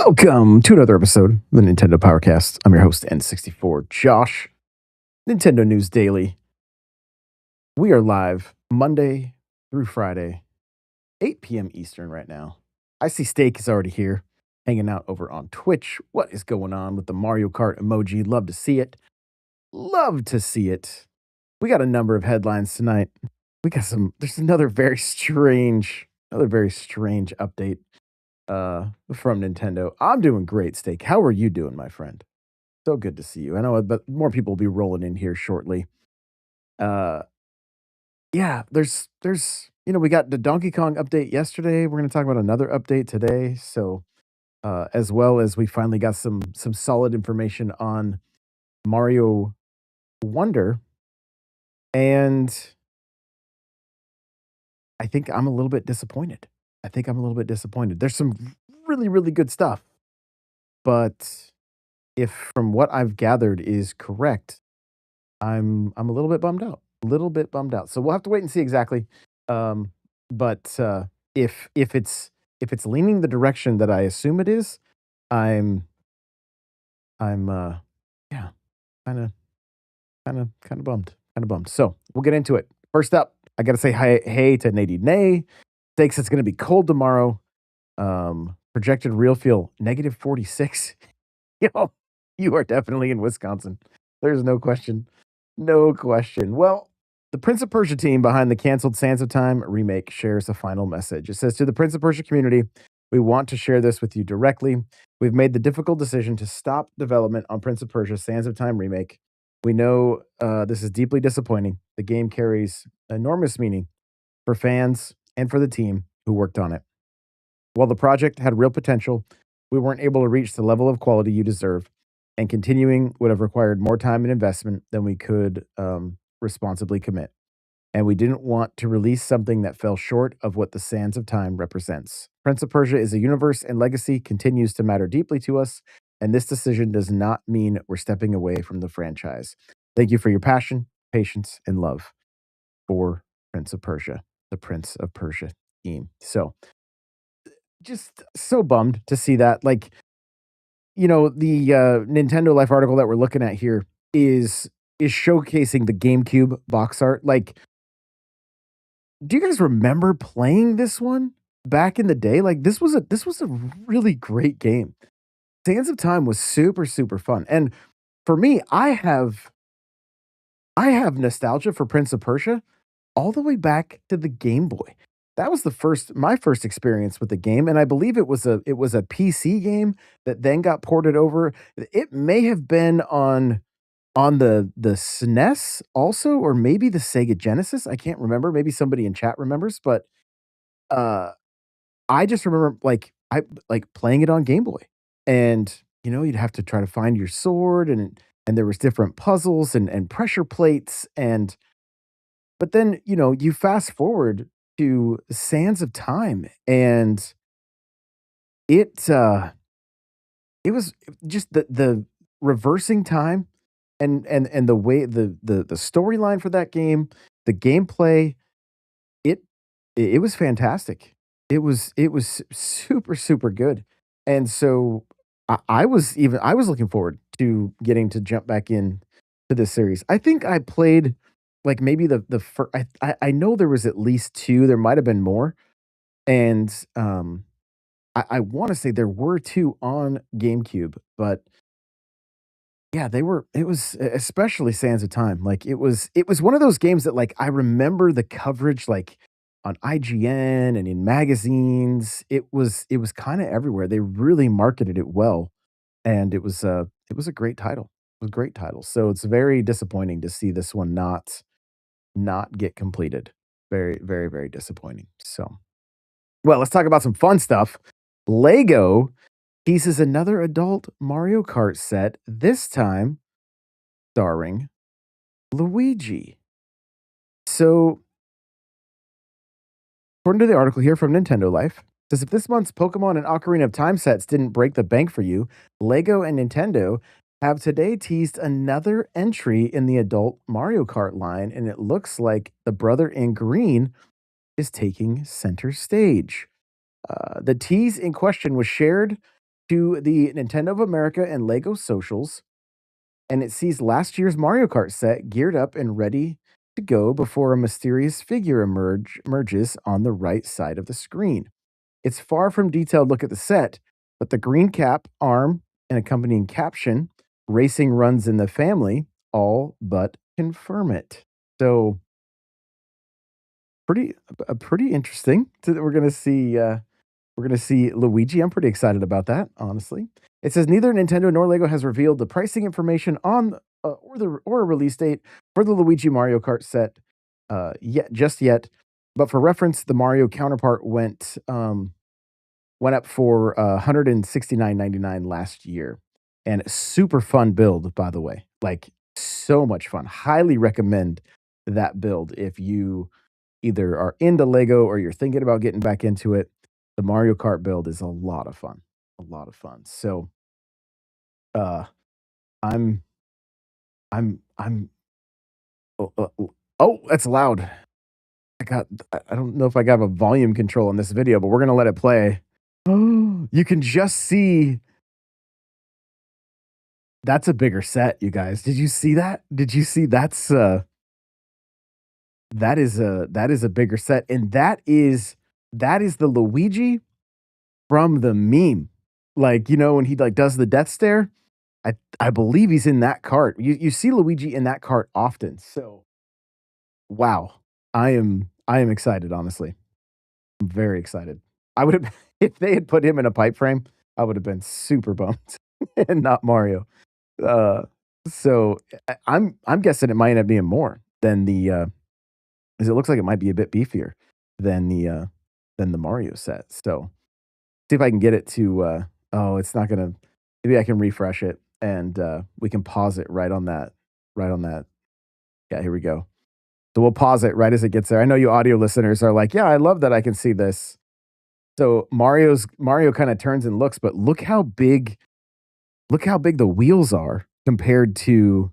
Welcome to another episode of the Nintendo Powercast. I'm your host, N64 Josh. Nintendo News Daily. We are live Monday through Friday, 8 p.m. Eastern right now. I see Steak is already here, hanging out over on Twitch. What is going on with the Mario Kart emoji? Love to see it. Love to see it. We got a number of headlines tonight. There's another very strange update from Nintendo. I'm doing great, Steak. How are you doing, my friend? So good to see you. I know, but more people will be rolling in here shortly. Uh, yeah, we got the Donkey Kong update yesterday. We're going to talk about another update today. So, as well as we finally got some solid information on Mario Wonder, and I think I'm a little bit disappointed. There's some really really good stuff, but if from what I've gathered is correct, I'm a little bit bummed out. A little bit bummed out. So we'll have to wait and see exactly. Um, but if it's leaning the direction that I assume it is, I'm I'm yeah, kind of bummed. Kind of bummed. So we'll get into it. First up, I gotta say hey to Nadine Nay. Thinks it's gonna be cold tomorrow. Projected real feel -46. Yo, you are definitely in Wisconsin. There's no question. No question. Well, the Prince of Persia team behind the canceled Sands of Time remake shares a final message. It says, to the Prince of Persia community, we want to share this with you directly. We've made the difficult decision to stop development on Prince of Persia Sands of Time remake. We know this is deeply disappointing. The game carries enormous meaning for fans and for the team who worked on it. While the project had real potential, we weren't able to reach the level of quality you deserve, and continuing would have required more time and investment than we could responsibly commit. And we didn't want to release something that fell short of what the Sands of Time represents. Prince of Persia is a universe, and legacy continues to matter deeply to us, and this decision does not mean we're stepping away from the franchise. Thank you for your passion, patience, and love for Prince of Persia, the Prince of Persia team. So, just so bummed to see that. Like, the Nintendo Life article that we're looking at here is showcasing the GameCube box art. Like, do you guys remember playing this one back in the day? Like, this was a really great game. Sands of Time was super super fun, and for me, I have nostalgia for Prince of Persia all the way back to the Game Boy. That was my first experience with the game, and I believe it was a PC game that then got ported over. It may have been on the SNES also, or maybe the Sega Genesis. I can't remember. Maybe somebody in chat remembers, but uh, I just remember like playing it on Game Boy, and you'd have to try to find your sword, and there was different puzzles and pressure plates, and but then, you fast forward to Sands of Time, and it, it was just the reversing time and the way the storyline for that game, the gameplay, it it was fantastic. It was super, super good, and so I was looking forward to getting to jump back in to this series. I think I played, like, maybe the fir I know there was at least 2, there might have been more, and, I wanna say there were 2 on GameCube, but yeah, they were it was especially Sands of Time. Like, it was one of those games that, like, I remember the coverage, like, on IGN and in magazines. It was kinda everywhere. They really marketed it well, and it was a great title. It was a great title. So it's very disappointing to see this one not get completed. Very, very, very disappointing. So, well, let's talk about some fun stuff. Lego teases another adult Mario Kart set, this time starring Luigi. So, according to the article here from Nintendo Life, says if this month's Pokemon and Ocarina of Time sets didn't break the bank for you, Lego and Nintendo have today teased another entry in the adult Mario Kart line, and it looks like the brother in green is taking center stage. The tease in question was shared to the Nintendo of America and Lego socials, and it sees last year's Mario Kart set geared up and ready to go before a mysterious figure emerges on the right side of the screen. It's far from detailed look at the set, but the green cap, arm, and accompanying caption, "Racing runs in the family," all but confirm it. So pretty interesting that we're gonna see Luigi. I'm pretty excited about that, honestly. It says neither Nintendo nor Lego has revealed the pricing information on or a release date for the Luigi Mario Kart set yet. But for reference, the Mario counterpart went up for 169.99 last year, and super fun build, by the way. Like so much fun. Highly recommend that build if you either are into Lego or you're thinking about getting back into it. The Mario Kart build is a lot of fun. A lot of fun. So, uh, I'm I'm oh, that's loud. I don't know if I got a volume control on this video, but we're gonna let it play. You can just see that's a bigger set, you guys. Did you see that? Did you see that is a bigger set, and that is the Luigi from the meme. Like, when he, like, does the death stare? I believe he's in that cart. You see Luigi in that cart often, so wow. I am excited, honestly. I'm very excited. I would've if they had put him in a pipe frame, I would've been super bummed and not Mario. Uh, so, I'm guessing it might end up being more than 'cause it looks like it might be a bit beefier than the Mario set, so see if I can get it to, oh, it's not gonna maybe I can refresh it and, we can pause it right on that. Yeah, here we go. So we'll pause it right as it gets there. I know you audio listeners are like, "Yeah, I love that I can see this." So Mario kinda turns and looks, but look how big the wheels are compared to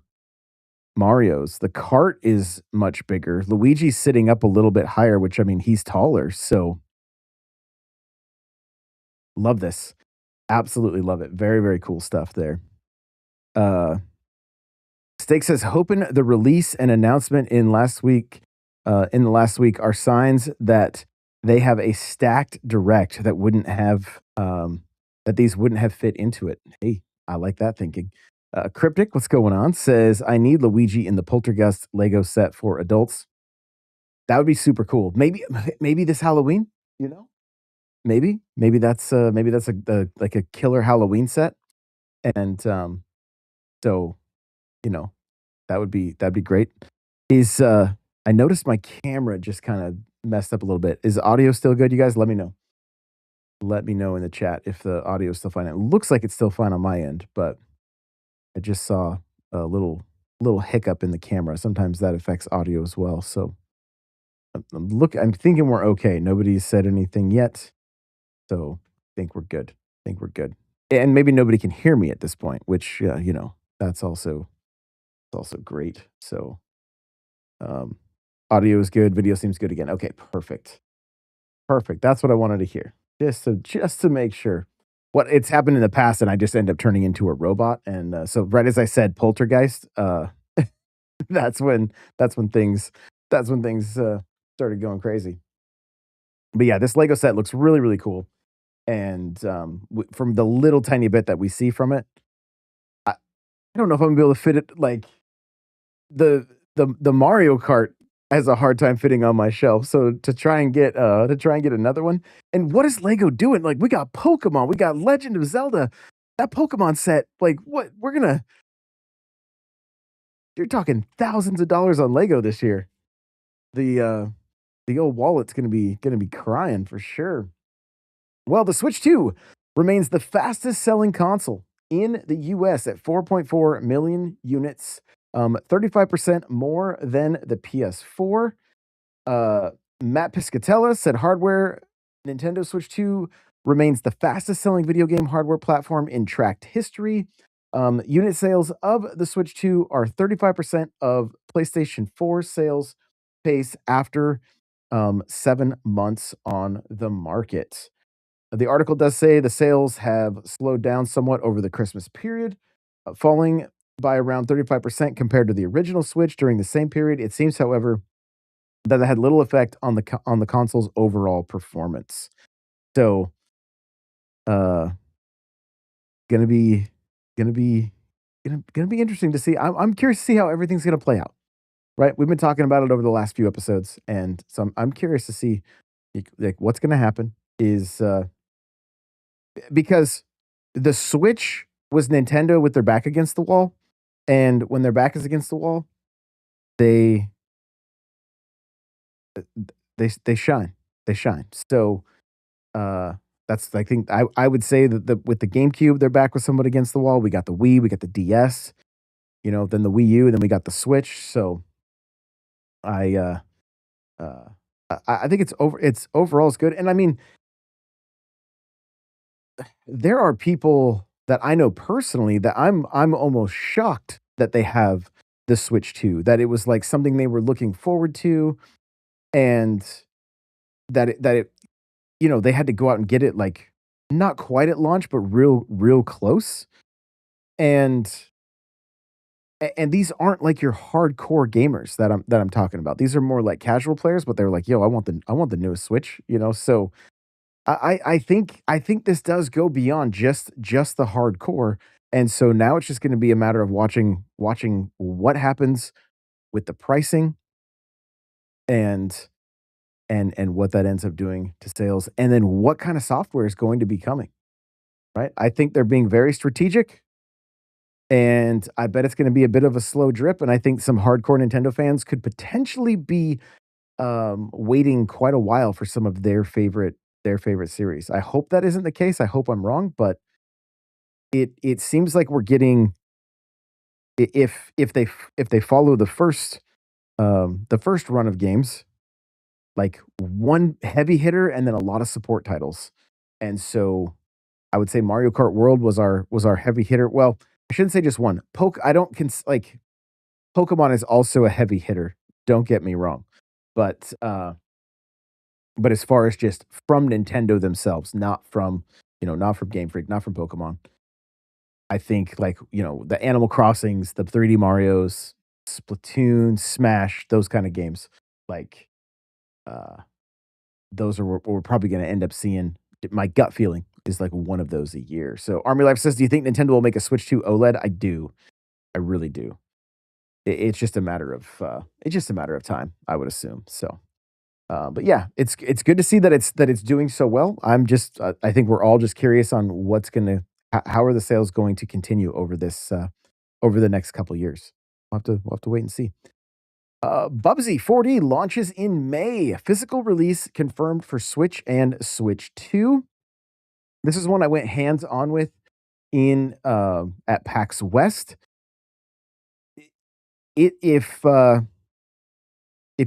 Mario's. The cart is much bigger. Luigi's sitting up a little bit higher, which, I mean, he's taller, so love this. Absolutely love it. Very, very cool stuff there. Uh, Steak says, hoping the release and announcement in the last week are signs that they have a stacked direct that these wouldn't have fit into it. Hey, I like that thinking. Cryptic, what's going on? Says, I need Luigi in the Poltergeist Lego set for adults. That would be super cool. Maybe this Halloween, you know? Maybe that's like a killer Halloween set. And so, you know, that'd be great. Is I noticed my camera just kind of messed up a little bit. Is audio still good, you guys? Let me know. Let me know in the chat if the audio is still fine. It looks like it's still fine on my end, but I just saw a little hiccup in the camera. Sometimes that affects audio as well. So I'm thinking we're okay. Nobody's said anything yet. So I think we're good. I think we're good. And maybe nobody can hear me at this point, which that's also great. So um audio is good, video seems good again. Okay, perfect. Perfect. That's what I wanted to hear. Just to make sure. What it's happened in the past and I just end up turning into a robot and so right as I said poltergeist, that's when that's when things started going crazy. But yeah, this Lego set looks really really cool and from the little tiny bit that we see from it, I, I don't know if I'm gonna be able to fit it like the Mario Kart has a hard time fitting on my shelf. So to try and get another one. And what is Lego doing? Like we got Pokemon, we got Legend of Zelda. That Pokemon set, like what you're talking thousands of dollars on Lego this year. The the old wallet's gonna be crying for sure. Well, the Switch 2 remains the fastest selling console in the US at 4.4 million units, 35% more than the PS4. Uh, Matt Piscatella said hardware Nintendo Switch 2 remains the fastest selling video game hardware platform in tracked history. Unit sales of the Switch 2 are 35% of PlayStation 4 sales pace after 7 months on the market. The article does say the sales have slowed down somewhat over the Christmas period, falling by around 35% compared to the original Switch during the same period. It seems, however, that it had little effect on the console's overall performance. So, uh, gonna be gonna be gonna be interesting to see. I'm curious to see how everything's gonna play out. Right? We've been talking about it over the last few episodes, and so I'm curious to see like what's gonna happen. Is because the Switch was Nintendo with their back against the wall, and when their back is against the wall, they they shine. They shine. So, uh, that's I think I would say that with the GameCube, their back was somewhat against the wall. We got the Wii, we got the DS, then the Wii U, and then we got the Switch. So I uh I think it's overall it's good. And I mean, there are people that I know personally that I'm almost shocked that they have the Switch 2, that it was like something they were looking forward to, and that they had to go out and get it, like, not quite at launch, but real close. And and these aren't like your hardcore gamers that I'm talking about. These are more like casual players, but they're like, "Yo, I want the newest Switch," you know? So I think this does go beyond just the hardcore, and so now it's just gonna be a matter of watching what happens with the pricing and and what that ends up doing to sales, and then what kinda software is going to be coming, right? I think they're being very strategic, and I bet it's gonna be a bit of a slow drip, and I think some hardcore Nintendo fans could potentially be, waiting quite a while for some of their favorite series. I hope that isn't the case, I hope I'm wrong, but it seems like we're getting if they follow the first run of games, like one heavy hitter and then a lot of support titles. And so I would say Mario Kart World was our heavy hitter. Well, I shouldn't say just one. I don't like Pokemon is also a heavy hitter. Don't get me wrong. But as far as just from Nintendo themselves, not from Game Freak, not from Pokemon, I think like, the Animal Crossings, the 3D Marios, Splatoon, Smash, those kind of games. Like, uh, those are what we're probably gonna end up seeing. My gut feeling is like one of those a year. So Army Life says, "Do you think Nintendo will make a Switch to OLED?" I do. I really do. It's just a matter of time, I would assume. So, but yeah, it's good to see that it's doing so well. I think we're all just curious on how are the sales going to continue over the next couple years. We'll have to wait and see. Bubsy 4D launches in May. Physical release confirmed for Switch and Switch 2. This is one I went hands on with in at PAX West. It if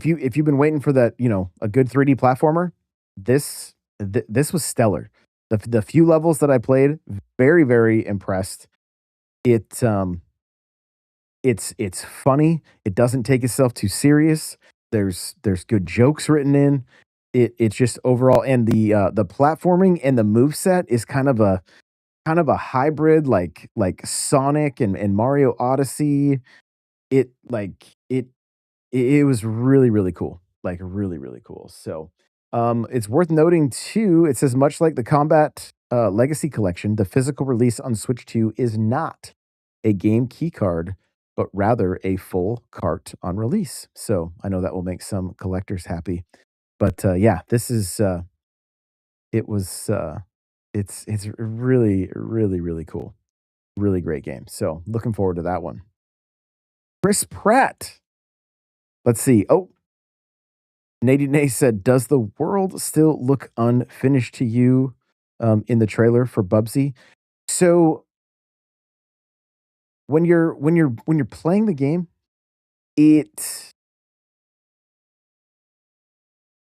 you've been waiting for that, a good 3D platformer, this was stellar. The few levels that I played, very impressed. It it's funny. It doesn't take itself too serious. There's good jokes written in. It's just overall, and the platforming and the move set is kind of a hybrid, like Sonic and Mario Odyssey. It like it was really cool, like, really cool. So, it's worth noting too, it says, "Much like the Combat, Legacy Collection, the physical release on Switch 2 is not a game key card, but rather a full cart on release." So, I know that will make some collectors happy. But, yeah, this is, it was, it's really cool. Really great game. So, looking forward to that one. Chris Pratt. Let's see. Oh, Nady Nay said, "Does the world still look unfinished to you?" In the trailer for Bubsy. So when you're playing the game, it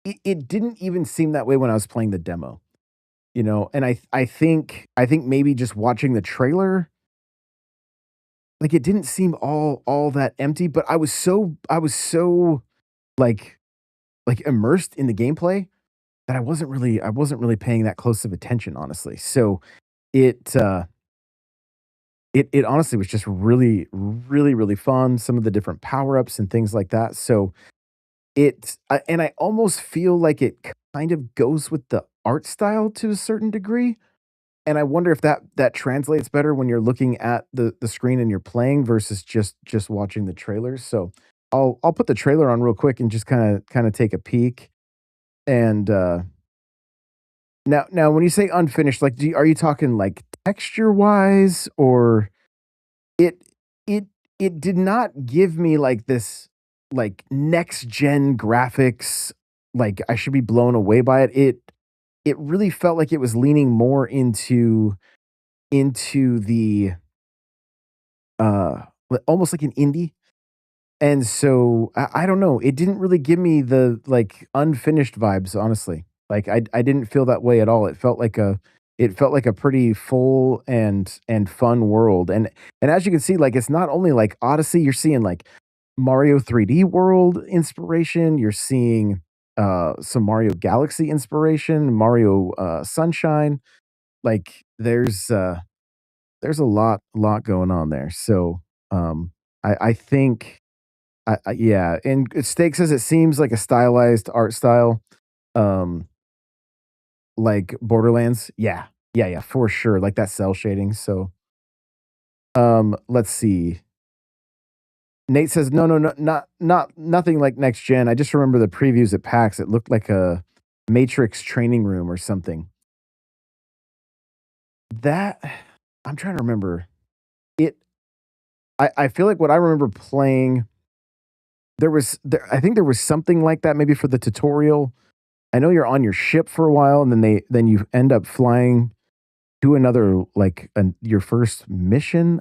it didn't even seem that way when I was playing the demo, and I think maybe just watching the trailer, like, it didn't seem all that empty, but I was so like immersed in the gameplay that I wasn't really paying that close of attention, honestly. So it it honestly was just really fun. Some of the different power ups and things like that. So and I almost feel like it kind of goes with the art style to a certain degree. And I wonder if that translates better when you're looking at the screen and you're playing versus just watching the trailers. So I'll put the trailer on real quick and just kinda take a peek. And, now when you say unfinished, like, are you talking, like, texture-wise, or it it it did not give me, like, this, like, next gen graphics, like, I should be blown away by it. It really felt like it was leaning more into the, almost like an indie. And so, I don't know, it didn't really give me the, like, unfinished vibes, honestly. Like, I didn't feel that way at all. It felt like a pretty full and fun world, and as you can see, like, it's not only, like, Odyssey, you're seeing, like, Mario 3D World inspiration, you're seeing, some Mario Galaxy inspiration, Mario, Sunshine, like, there's a lot going on there. So, I think yeah, and Steak says it seems like a stylized art style, um, like Borderlands. Yeah. Yeah, for sure, like that cell shading. So, let's see. Nate says, "No, no, no, not nothing like next gen. I just remember the previews at PAX. It looked like a Matrix training room or something." That I'm trying to remember. It I feel like what I remember playing, I think there was something like that maybe for the tutorial. I know you're on your ship for a while, and then you end up flying to another, like, your first mission,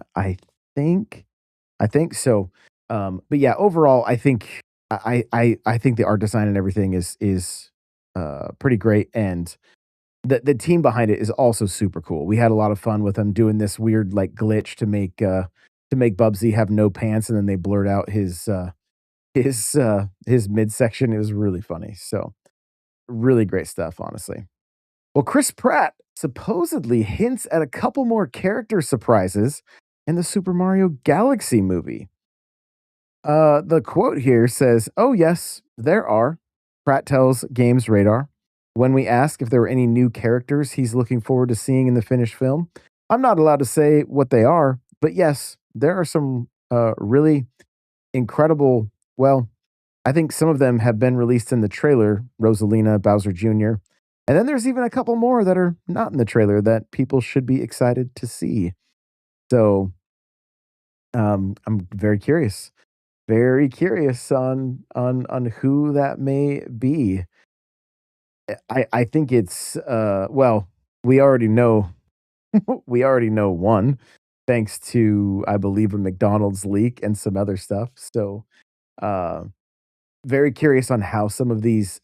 think. I think so. But yeah, overall, I think I think the art design and everything is pretty great, and the team behind it is also super cool. We had a lot of fun with them doing this weird, like, glitch to make Bubsy have no pants, and then they blurred out his midsection. It was really funny. So, really great stuff, honestly. Well, Chris Pratt supposedly hints at a couple more character surprises in the Super Mario Galaxy movie. The quote here says, "Oh, yes, there are." Pratt tells Games Radar. When we ask if there were any new characters he's looking forward to seeing in the finished film, I'm not allowed to say what they are, but yes, there are some really incredible. Well, I think some of them have been released in the trailer, Rosalina, Bowser Jr. And then there's even a couple more that are not in the trailer that people should be excited to see. So, I'm very curious on who that may be. I think it's well, we already know we already know one, thanks to, I believe, a McDonald's leak and some other stuff. So, uh very curious on how some of these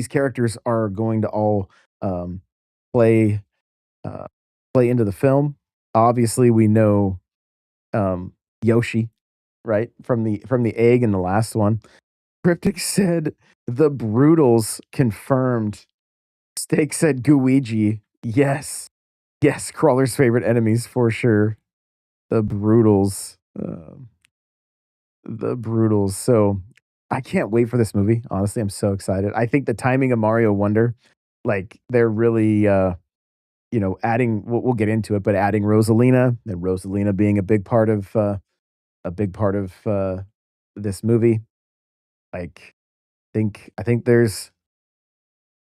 characters are going to all um, play uh, play into the film. Obviously, we know Yoshi, right, from the egg in the last one. Cryptic said the Brutals confirmed. Steak said Guiji. Yes, yes, Crawler's favorite enemies for sure. The Brutals. The Brutals. So, I can't wait for this movie, honestly, I'm so excited. I think the timing of Mario Wonder, like, they're really, adding we'll get into it, but adding Rosalina, and Rosalina being a big part of, this movie, like, I think there's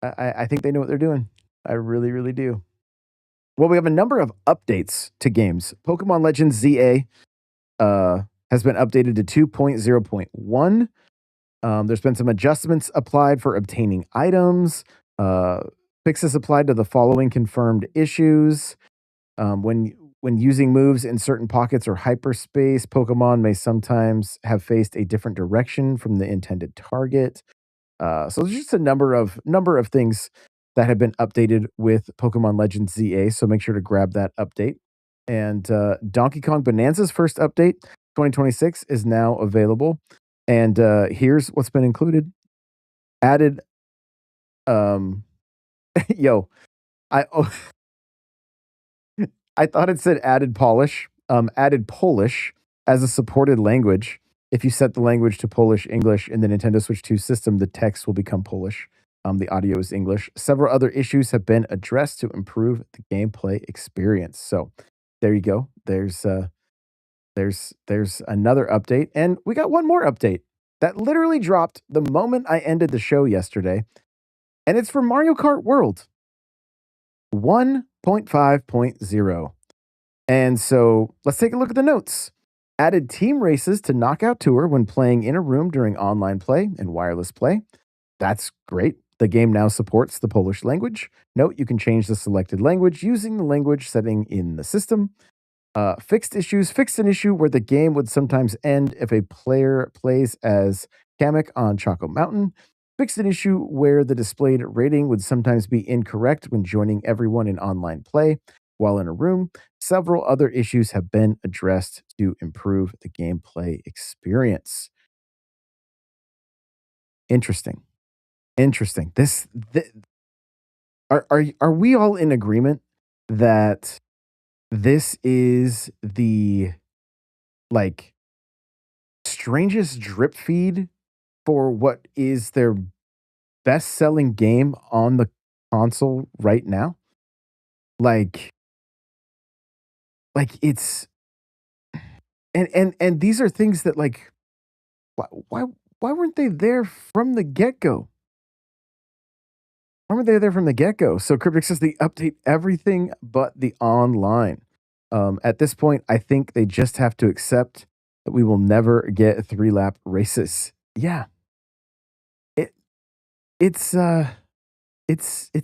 I think they know what they're doing. I really do. Well, we have a number of updates to games. Pokemon Legends ZA, uh, has been updated to 2.0.1. There's been some adjustments applied for obtaining items. Uh, Fixes applied to the following confirmed issues. When using moves in certain pockets or hyperspace, Pokemon may sometimes have faced a different direction from the intended target. So there's just a number of things that have been updated with Pokemon Legends ZA. So make sure to grab that update. And Donkey Kong Bonanza's first update, 2026, is now available. And here's what's been included: added Yo, I oh, I thought it said added Polish as a supported language. If you set the language to Polish English in the Nintendo Switch 2 system, the text will become Polish. The audio is English. Several other issues have been addressed to improve the gameplay experience. So there you go. There's another update, and we got one more update that literally dropped the moment I ended the show yesterday, and it's for Mario Kart World 1.5.0. And so let's take a look at the notes. Added team races to Knockout Tour when playing in a room during online play and wireless play. That's great. The game now supports the Polish language. Note you can change the selected language using the language setting in the system. Fixed issues. Fixed an issue where the game would sometimes end if a player plays as Kamek on Choco Mountain. Fixed an issue where the displayed rating would sometimes be incorrect when joining everyone in online play while in a room. Several other issues have been addressed to improve the gameplay experience. Interesting. Interesting. Are we all in agreement that this is the like strangest drip feed for what is their best-selling game on the console right now? Like it's and these are things that like why why why weren't they there from the get-go? Why weren't they there from the get-go? So Cryptic says they update everything but the online. At this point, I think they just have to accept that we will never get three-lap races. Yeah, it it's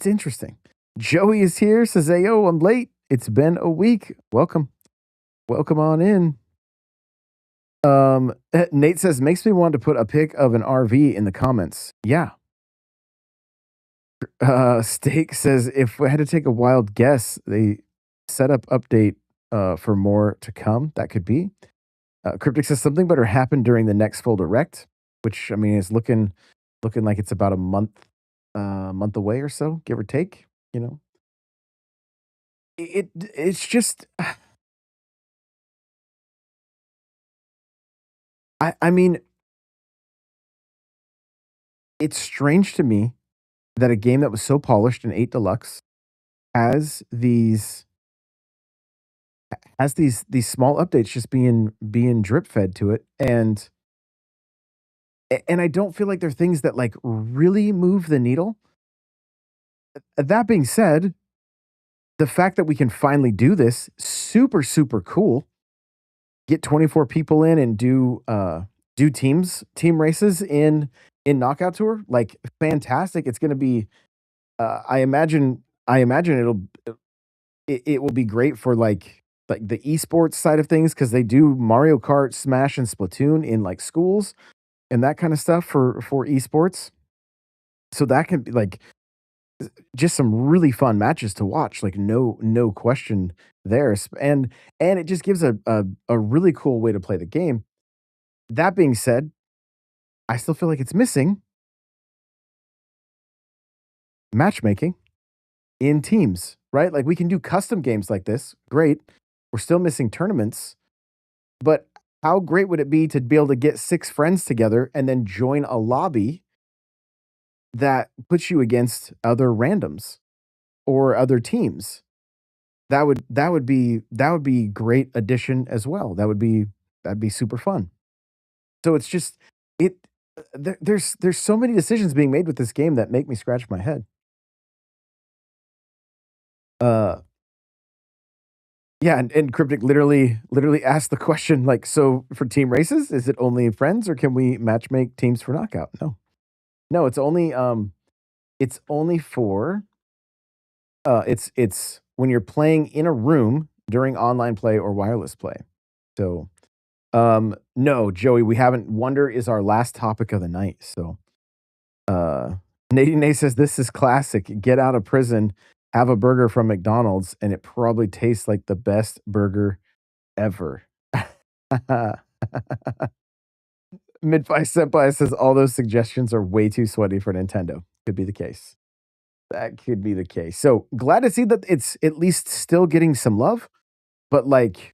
interesting. Joey is here, says, "Ayo, I'm late. It's been a week. Welcome. Welcome on in." Nate says, "Makes me want to put a pic of an RV in the comments." Yeah. Steak says, "If we had to take a wild guess, the setup update for more to come, that could be." Cryptic says, "Something better happened during the next full direct," which I mean is looking like it's about a month away or so, give or take. You know, it's just I mean, it's strange to me that a game that was so polished in 8 Deluxe has these small updates just being drip fed to it, and I don't feel like they're things that, like, really move the needle. That being said, the fact that we can finally do this, super, super cool. Get 24 people in and do team races in Knockout Tour, like, fantastic. It's gonna be, I imagine it will be great for, like, the esports side of things because they do Mario Kart, Smash, and Splatoon in, like, schools and that kinda stuff for esports. So that can be, like, just some really fun matches to watch, like, no question there, and it just gives a really cool way to play the game. That being said, I still feel like it's missing matchmaking in teams, right? Like, we can do custom games like this, great. We're still missing tournaments, but how great would it be to be able to get 6 friends together and then join a lobby that puts you against other randoms or other teams? That would be great addition as well. That'd be super fun. So it's just it there's so many decisions being made with this game that make me scratch my head. Uh yeah, and Cryptic literally asked the question like, so for team races, is it only friends or can we match make teams for knockout? No. No, it's only for it's when you're playing in a room during online play or wireless play. So no, Joey, we haven't. Wonder is our last topic of the night. So, uh, Nadine A says this is classic. Get out of prison, have a burger from McDonald's, and it probably tastes like the best burger ever. Midfight Senpai says all those suggestions are way too sweaty for Nintendo. Could be the case. That could be the case. So, glad to see that it's at least still getting some love, but, like,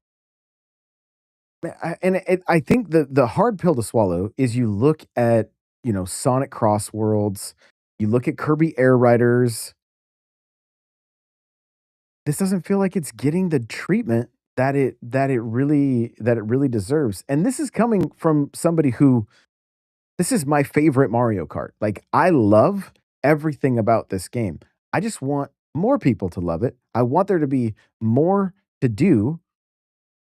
I think the hard pill to swallow is you look at, Sonic Cross Worlds, you look at Kirby Air Riders, this doesn't feel like it's getting the treatment that it really deserves, and this is coming from somebody who this is my favorite Mario Kart. Like, I love everything about this game. I just want more people to love it. I want there to be more to do,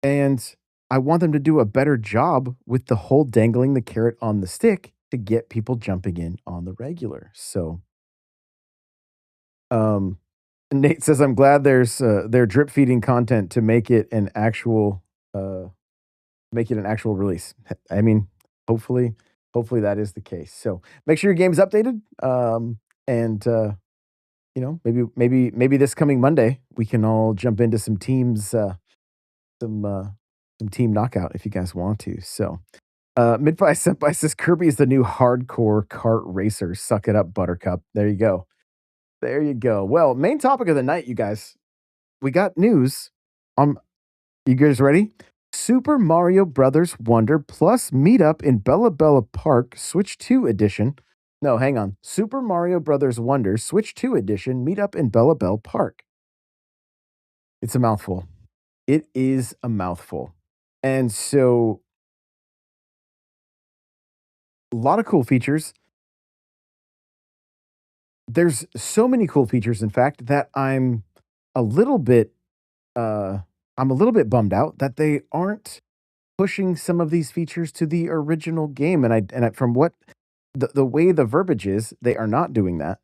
and I want them to do a better job with the whole dangling the carrot on the stick to get people jumping in on the regular. So, um, Nate says, "I'm glad they're drip feeding content to uh make it an actual release." I mean, hopefully hopefully that is the case. So, make sure your game's updated, and, maybe this coming Monday, we can all jump into some, uh, some team knockout if you guys want to. So, Midfight Senpai says, "Kirby is the new hardcore kart racer. Suck it up, Buttercup." There you go. There you go. Well, main topic of the night, you guys. We got news. You guys ready? Super Mario Brothers Wonder plus Meetup in Bella Bella Park Switch 2 edition. No, hang on. Super Mario Brothers Wonder Switch 2 edition Meetup in Bella Bella Park. It's a mouthful. It is a mouthful. And so a lot of cool features. There's so many cool features, in fact, that a little bit uh I'm a little bit bummed out that they aren't pushing some of these features to the original game. And from what the way the verbiage is, they are not doing that,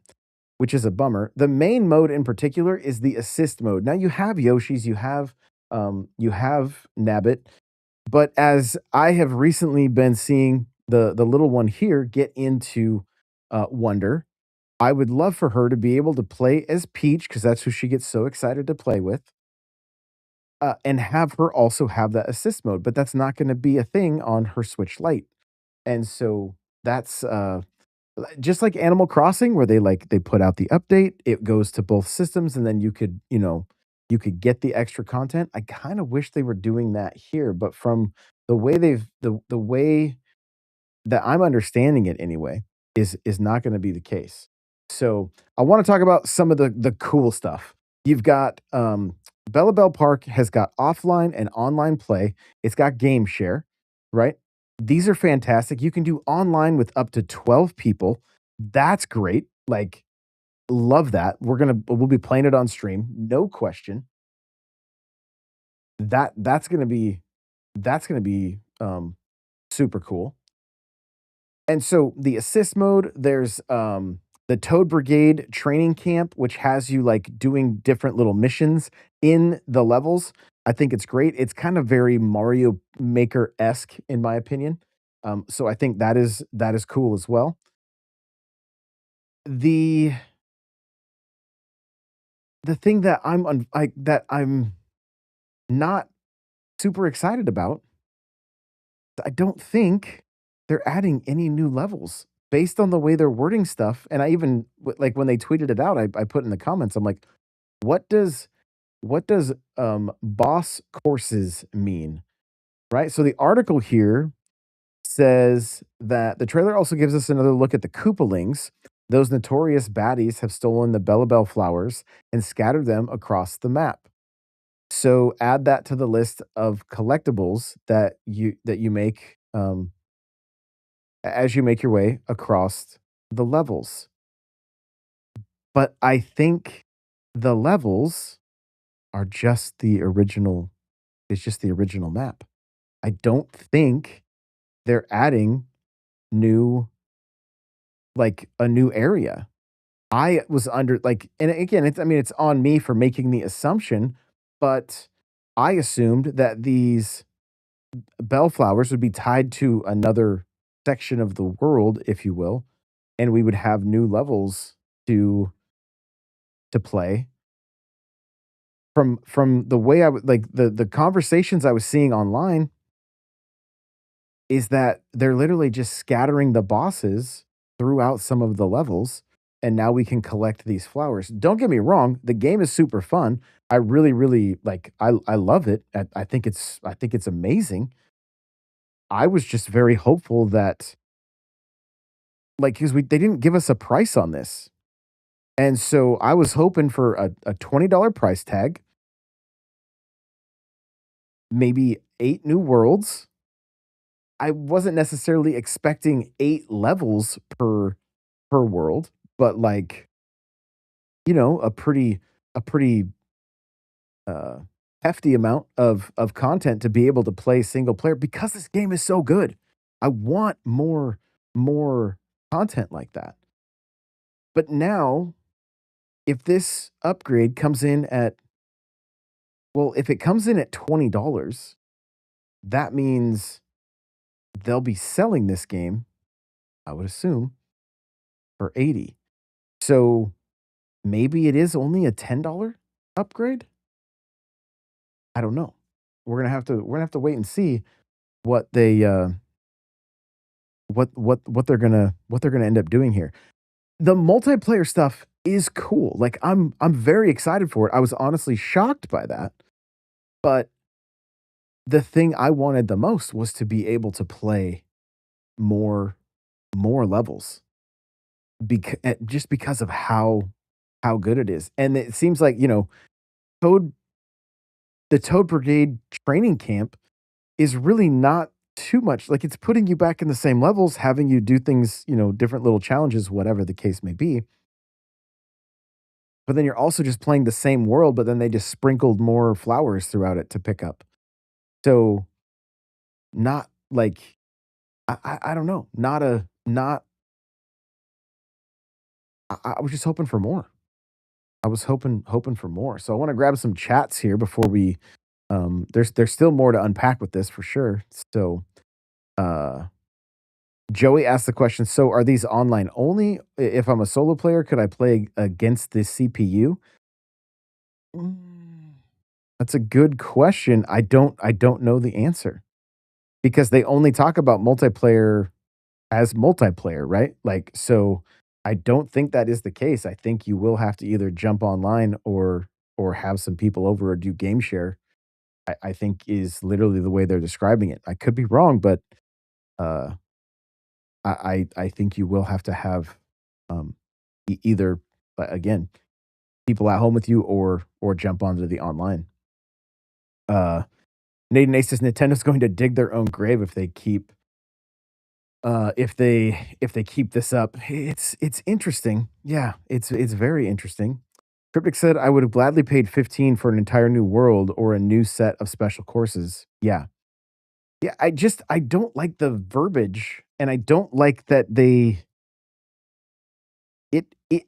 which is a bummer. The main mode in particular is the assist mode. Now you have Yoshi's, you have Nabbit, but as I have recently been seeing the little one here get into Wonder, I would love for her to be able to play as Peach because that's who she gets so excited to play with, and have her also have that assist mode. But that's not going to be a thing on her Switch Lite, and so that's just like Animal Crossing, where they put out the update, it goes to both systems, and then you could get the extra content. I kind of wish they were doing that here, but from the way that I'm understanding it anyway, is not gonna be the case. So, I wanna talk about some of the cool stuff. You've got, Bella Bell Park has got offline and online play. It's got game share, right? These are fantastic. You can do online with up to 12 people. That's great. Like, love that. We'll be playing it on stream, no question. That's gonna be super cool. And so the assist mode, there's the Toad Brigade training camp, which has you like doing different little missions in the levels. I think it's great. It's kind of very Mario Maker esque, in my opinion. So I think that is cool as well. The the thing that I'm not super excited about, I don't think they're adding any new levels based on the way they're wording stuff. And I even like when they tweeted it out, I put in the comments, I'm like, what does boss courses mean? Right. So the article here says that the trailer also gives us another look at the Koopalings. Those notorious baddies have stolen the Bellabelle flowers and scattered them across the map. So add that to the list of collectibles that you make as you make your way across the levels. But I think the levels are just the original it's just the original map. I don't think they're adding new like a new area. I was under like and again, it's on me for making the assumption, but I assumed that these bellflowers would be tied to another section of the world, if you will, and we would have new levels to play. From the way I would like the conversations I was seeing online is that they're literally just scattering the bosses throughout some of the levels, and now we can collect these flowers. Don't get me wrong, the game is super fun. I really, really like I love it. I think it's amazing. I was just very hopeful that like because we they didn't give us a price on this. And so I was hoping for a $20 price tag, maybe 8 new worlds. I wasn't necessarily expecting 8 levels per world, but like, a pretty uh hefty amount of content to be able to play single player because this game is so good. I want more content like that. But now if this upgrade comes in at well, if it comes in at $20, that means they'll be selling this game, I would assume, for 80. So maybe it is only a $10 upgrade? I don't know. We're gonna have to wait and see what they what they're gonna end up doing here. The multiplayer stuff is cool. Like I'm very excited for it. I was honestly shocked by that. But the thing I wanted the most was to be able to play more more levels just because of how good it is. And it seems like, Toad the Toad Brigade training camp is really not too much. Like it's putting you back in the same levels, having you do things, different little challenges, whatever the case may be. But then you're also just playing the same world, but then they just sprinkled more flowers throughout it to pick up. So not like I don't know. Not I was just hoping for more. I was hoping for more. So I want to grab some chats here before we there's still more to unpack with this for sure. So uh Joey asked the question, so are these online only? If I'm a solo player, could I play against this CPU? Mm, That's a good question. I don't know the answer because they only talk about multiplayer as multiplayer, right? Like so I don't think that is the case. I think you will have to either jump online or have some people over or do game share. I think is literally the way they're describing it. I could be wrong, but uh I think you will have to have um either again people at home with you or jump onto the online. Uh Nate says Nintendo's going to dig their own grave if they keep this up. It's interesting. Yeah, it's very interesting. Cryptic said I would have gladly paid 15 for an entire new world or a new set of special courses. Yeah. Yeah, I don't like the verbiage and I don't like that it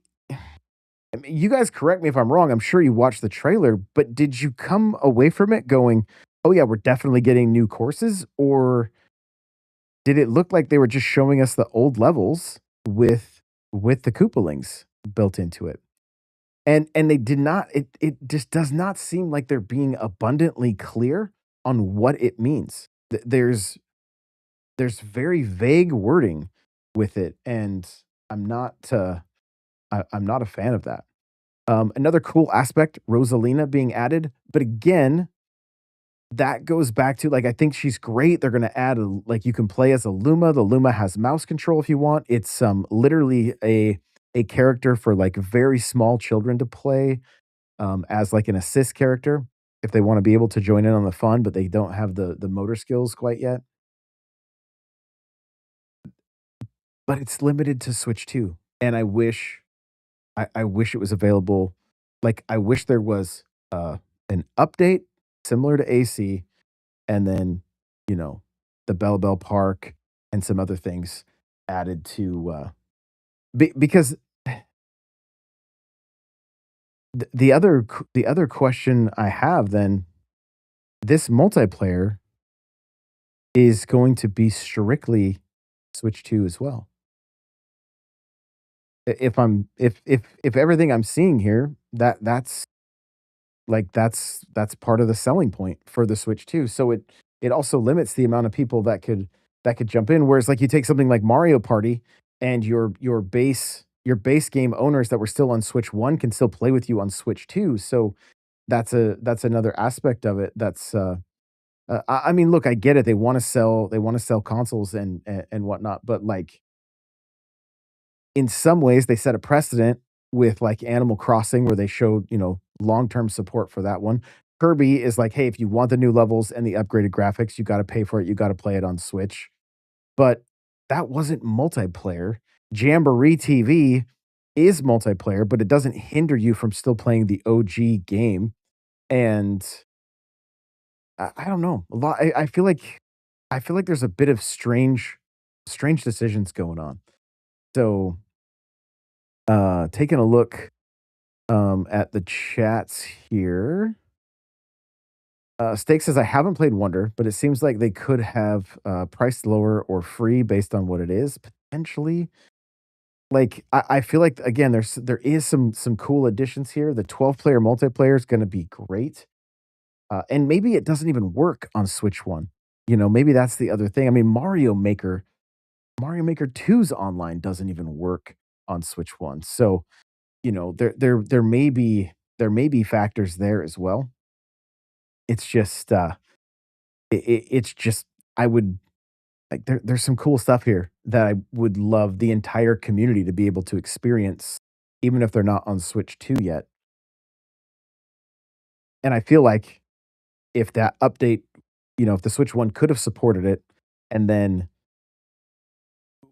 I mean, you guys correct me if I'm wrong. I'm sure you watched the trailer, but did you come away from it going, "Oh yeah, we're definitely getting new courses," or did it look like they were just showing us the old levels with the Koopalings built into it? And they did not it just does not seem like they're being abundantly clear on what it means. There's very vague wording with it, and I'm not I'm not a fan of that. Another cool aspect, Rosalina being added, but again, that goes back to like I think she's great. They're gonna add like you can play as a Luma. The Luma has mouse control if you want. It's literally a character for like very small children to play as like an assist character if they want to be able to join in on the fun, but they don't have the motor skills quite yet. But it's limited to Switch 2, and I wish it was available. Like, I wish there was, an update similar to AC, and then, you know, the Bell Park and some other things added to, because the other question I have then, this multiplayer is going to be strictly Switch 2 as well. If I'm if everything I'm seeing here, that's part of the selling point for the Switch too. So it also limits the amount of people that could jump in. Whereas like you take something like Mario Party and your base. your base game owners that were still on Switch 1 can still play with you on Switch 2, so that's another aspect of it I mean, look, I get it, they wanna sell consoles and whatnot, but, like, in some ways, they set a precedent with, like, Animal Crossing where they showed, long-term support for that one. Kirby is like, "Hey, if you want the new levels and the upgraded graphics, you gotta pay for it, you gotta play it on Switch." But that wasn't multiplayer. Jamboree TV is multiplayer, but it doesn't hinder you from still playing the OG game, and I don't know. A lot I feel like there's a bit of strange decisions going on. So, taking a look, at the chats here, Steak says, "I haven't played Wonder, but it seems like they could have, priced lower or free based on what it is, potentially." Like, I feel like, again, there is some cool additions here. The 12-player multiplayer is gonna be great, and maybe it doesn't even work on Switch 1. Maybe that's the other thing. I mean, Mario Maker 2's online doesn't even work on Switch 1. So, there may be factors there as well. It's just, it's just I would like, there's some cool stuff here that I would love the entire community to be able to experience, even if they're not on Switch 2 yet. And I feel like if that update, if the Switch 1 could have supported it, and then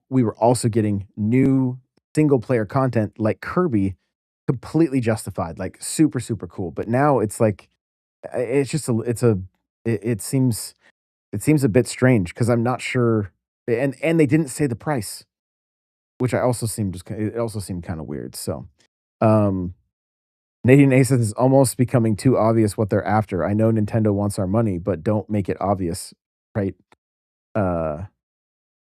we were also getting new single player content like Kirby, completely justified, like super, super cool. But now it's like, it's just it seems a bit strange because I'm not sure, and they didn't say the price, which I also seemed just it also seemed kind of weird. So, um, Nadine Ace says it's almost becoming too obvious what they're after. I know Nintendo wants our money, but don't make it obvious, right? Uh,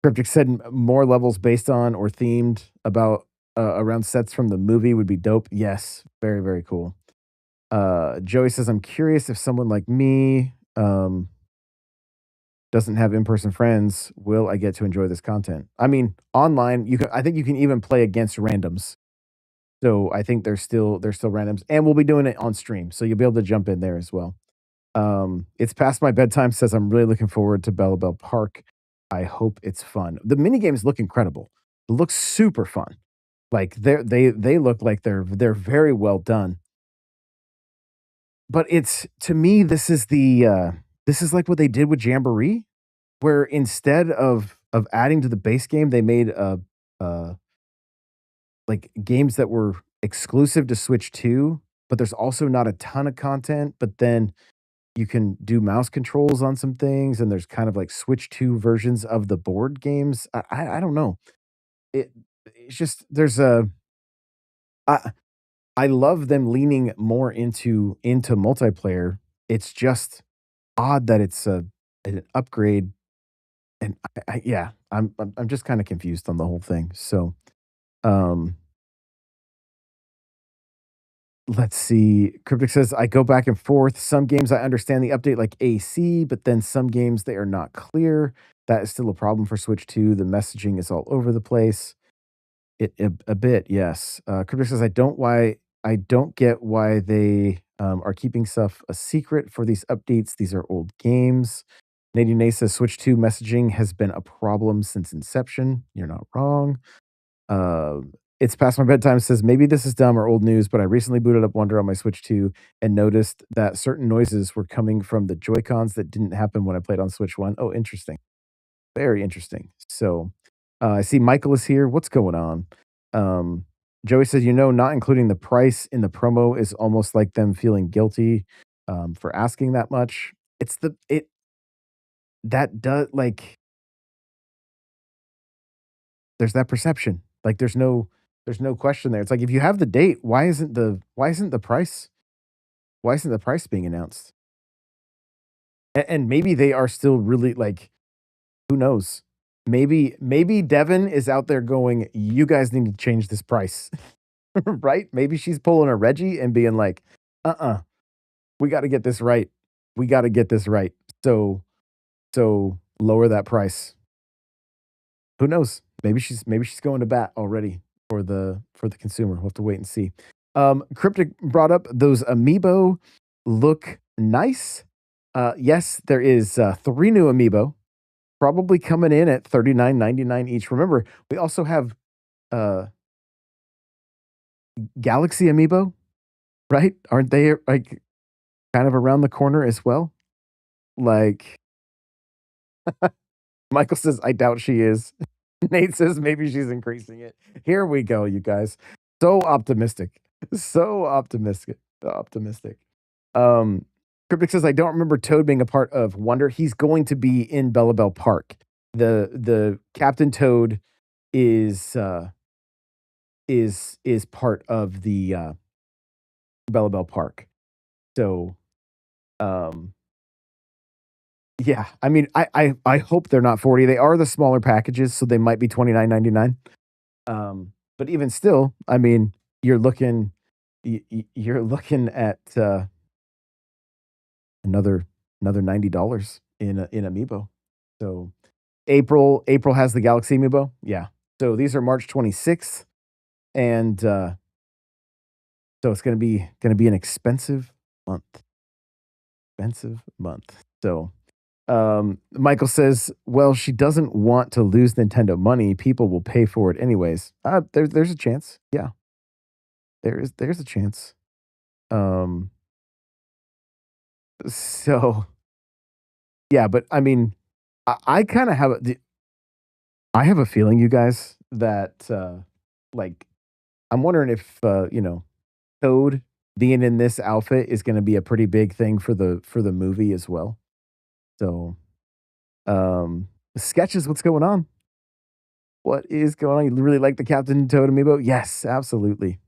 Cryptic said more levels based on or themed about around sets from the movie would be dope. Yes, very very cool. Joey says I'm curious if someone like me doesn't have in-person friends, will I get to enjoy this content? I mean, online, I think you can even play against randoms. So I think there's still randoms, and we'll be doing it on stream, so you'll be able to jump in there as well. It's past my bedtime, says I'm really looking forward to Bella Bell Park. I hope it's fun. The mini games look incredible. It looks super fun. Like they look like they're very well done. But it's to me, this is like what they did with Jamboree, where instead of adding to the base game, they made like games that were exclusive to Switch 2, but there's also not a ton of content, but then you can do mouse controls on some things, and there's kind of like Switch 2 versions of the board games. I don't know. It it's just I I love them leaning more into multiplayer. It's just odd that it's an upgrade, and yeah, I'm just kinda confused on the whole thing. So, um let's see. Cryptic says, I go back and forth. Some games I understand the update like AC, but then some games they are not clear. That is still a problem for Switch 2. The messaging is all over the place. A bit, yes. Cryptic says, I don't get why they are keeping stuff a secret for these updates. These are old games. Nadine Nay says Switch 2 messaging has been a problem since inception. You're not wrong. Uh, it's past my bedtime says, maybe this is dumb or old news, but I recently booted up Wonder on my Switch 2 and noticed that certain noises were coming from the Joy-Cons that didn't happen when I played on Switch 1. Oh, interesting. Very interesting. So, I see Michael is here. What's going on? Um, Joey says, not including the price in the promo is almost like them feeling guilty for asking that much. It's the it that does like there's that perception. Like there's no question there. It's like if you have the date, why isn't the price being announced? And maybe they are still really like who knows? Maybe Devin is out there going, you guys need to change this price. Right? Maybe she's pulling a Reggie and being like, uh-uh, we got to get this right. We got to get this right. So lower that price. Who knows? Maybe she's going to bat already. for the consumer. We'll have to wait and see. Cryptic brought up those amiibo look nice. Yes, there is 3 new amiibo probably coming in at 39.99 each. Remember, we also have uh Galaxy amiibo, right? Aren't they like kind of around the corner as well? Like Michael says, I doubt she is. Nate says maybe she's increasing it. Here we go, you guys. So optimistic. So optimistic. Optimistic. Um, Cryptic says, I don't remember Toad being a part of Wonder. He's going to be in Bellabelle Park. The Captain Toad is is part of the Bellabelle Park. So um yeah, I mean I hope they're not 40. They are the smaller packages, so they might be 29.99. But even still, I mean, you're looking you're looking at another $90 in Amiibo. So April has the Galaxy Amiibo. Yeah. So these are March 26th, and so it's gonna be an expensive month. Expensive month. So Michael says, "Well, she doesn't want to lose Nintendo money. People will pay for it anyways." There's a chance. Yeah, there's a chance. Um, so yeah, but I mean, I kind of have I have a feeling, you guys, that like I'm wondering if Toad being in this outfit is going to be a pretty big thing for the movie as well. So sketches, what's going on? What is going on? You really like the Captain Toad amiibo? Yes, absolutely.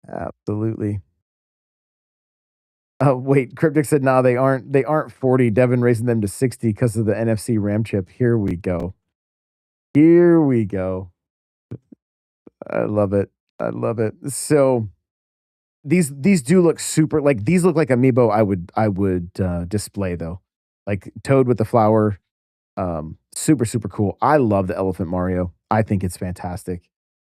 Absolutely. Oh, wait, Cryptic said, "No, they aren't 40. Devin raising them to 60 because of the NFC RAM chip." Here we go. Here we go. I love it. I love it. So these do look super like these look like amiibo I would display though. Like Toad with the flower, super, super cool. I love the Elephant Mario. I think it's fantastic.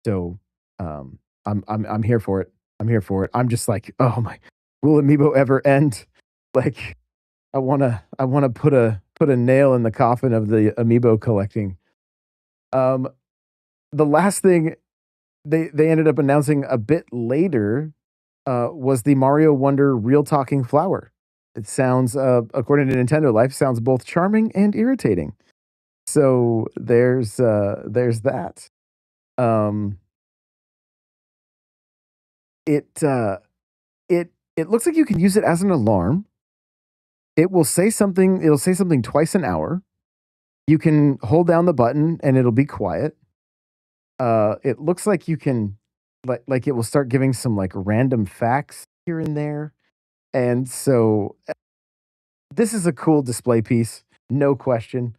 So, I'm here for it. I'm here for it. I'm just like, "Oh my, will Amiibo ever end?" Like, I wanna put a nail in the coffin of the Amiibo collecting. Um, the last thing they ended up announcing a bit later, was the Mario Wonder real talking flower. It sounds, according to Nintendo Life, sounds both charming and irritating. So there's that. Um, it it looks like you can use it as an alarm. It'll say something twice an hour. You can hold down the button and it'll be quiet. It looks like you can like it will start giving some like random facts here and there. And so this is a cool display piece, no question.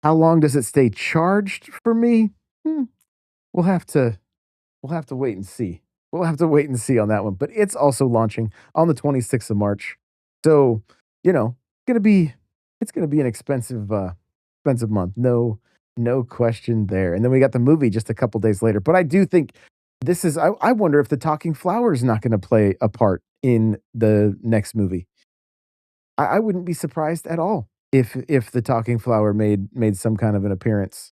How long does it stay charged for me? Hmm, we'll have to we'll have to wait and see. We'll have to wait and see on that one, but it's also launching on the 26th of March. So, gonna be it's gonna be an expensive month. No question there. And then we got the movie just a couple days later. But I do think I wonder if the talking flower is not gonna play a part in the next movie. I wouldn't be surprised at all if the talking flower made some kind of an appearance.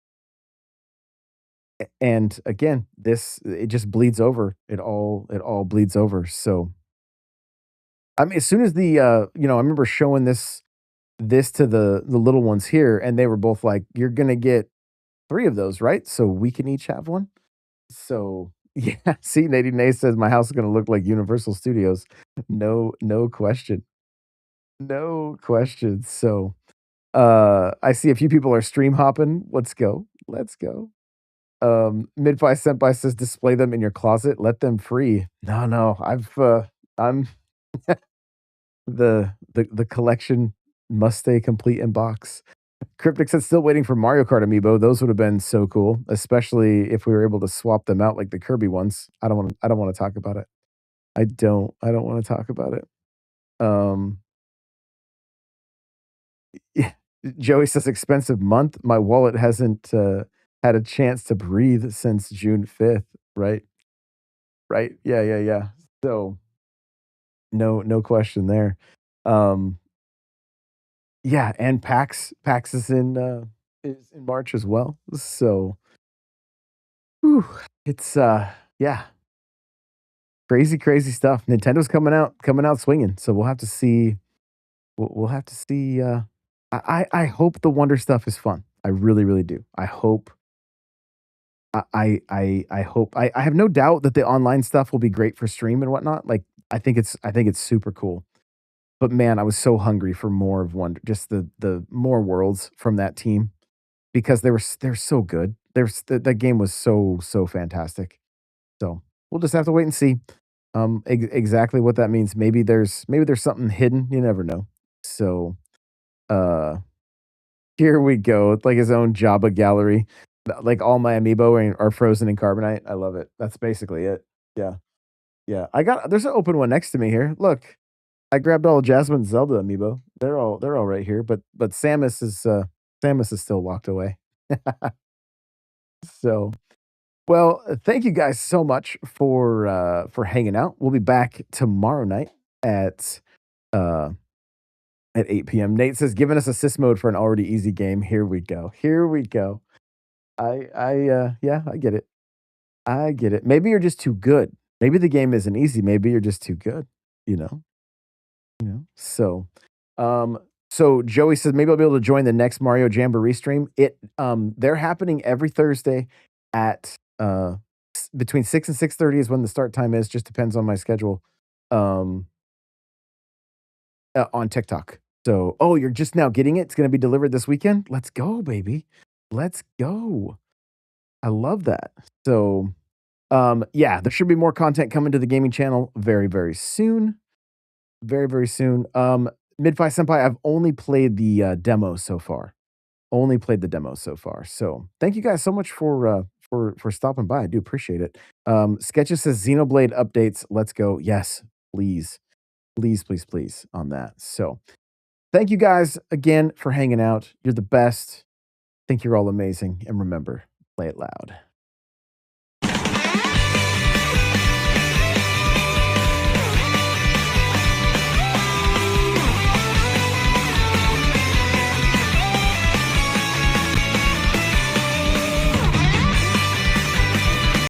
And again, this it just bleeds over. It all bleeds over. So I mean, as soon as I remember showing this to the little ones here, and they were both like, "You're gonna get 3 of those, right? So we can each have one?" So yeah, see, Nadine Nay says my house is gonna look like Universal Studios. No question. No question. So I see a few people are stream hopping. Let's go. Let's go. Midfi Senpai says display them in your closet, let them free. No, no, I'm the collection must stay complete in box. Cryptic says still waiting for Mario Kart amiibo. Those would have been so cool, especially if we were able to swap them out like the Kirby ones. I don't want to talk about it. I don't want to talk about it. Um yeah. Joey says expensive month. My wallet hasn't had a chance to breathe since June 5th, right? Right. Yeah, yeah, yeah. So, no question there. Um, yeah, and PAX is in March as well. So, whew, it's, yeah, crazy, crazy stuff. Nintendo's coming out swinging, so we'll have to see we'll have to see, I hope the Wonder stuff is fun. I really, really do. I hope I have no doubt that the online stuff will be great for stream and whatnot. Like, I think it's super cool. But man, I was so hungry for more of Wonder, just the more worlds from that team because they're so good. That game was so, so fantastic. So, we'll just have to wait and see, exactly what that means. Maybe there's something hidden, you never know. So, uh here we go. It's like his own Jabba gallery. Like all my amiibo are frozen in carbonite. I love it. That's basically it. Yeah. Yeah. There's an open one next to me here. Look, I grabbed all of Jasmine Zelda amiibo. They're all right here, but Samus is still locked away. So, well, thank you guys so much for hanging out. We'll be back tomorrow night at uh at 8 p.m. Nate says, giving us assist mode for an already easy game. Here we go. Here we go. Yeah, I get it. I get it. Maybe you're just too good. Maybe the game isn't easy. Maybe you're just too good, you know? You know? Um, so Joey says maybe I'll be able to join the next Mario Jamboree stream. They're happening every Thursday at between 6 and 6:30 is when the start time is, just depends on my schedule. Um, on TikTok. So, oh, you're just now getting it? It's gonna be delivered this weekend? Let's go, baby. Let's go. I love that. So, yeah, there should be more content coming to the gaming channel very, very soon. Very, very soon. Midfi Senpai, I've only played the, demo so far. Only played the demo so far. So, thank you guys so much for stopping by. I do appreciate it. Sketches says Xenoblade updates. Let's go. Yes, please. Please, please, please on that. So, thank you guys again for hanging out. You're the best. Think you're all amazing. And remember, play it loud.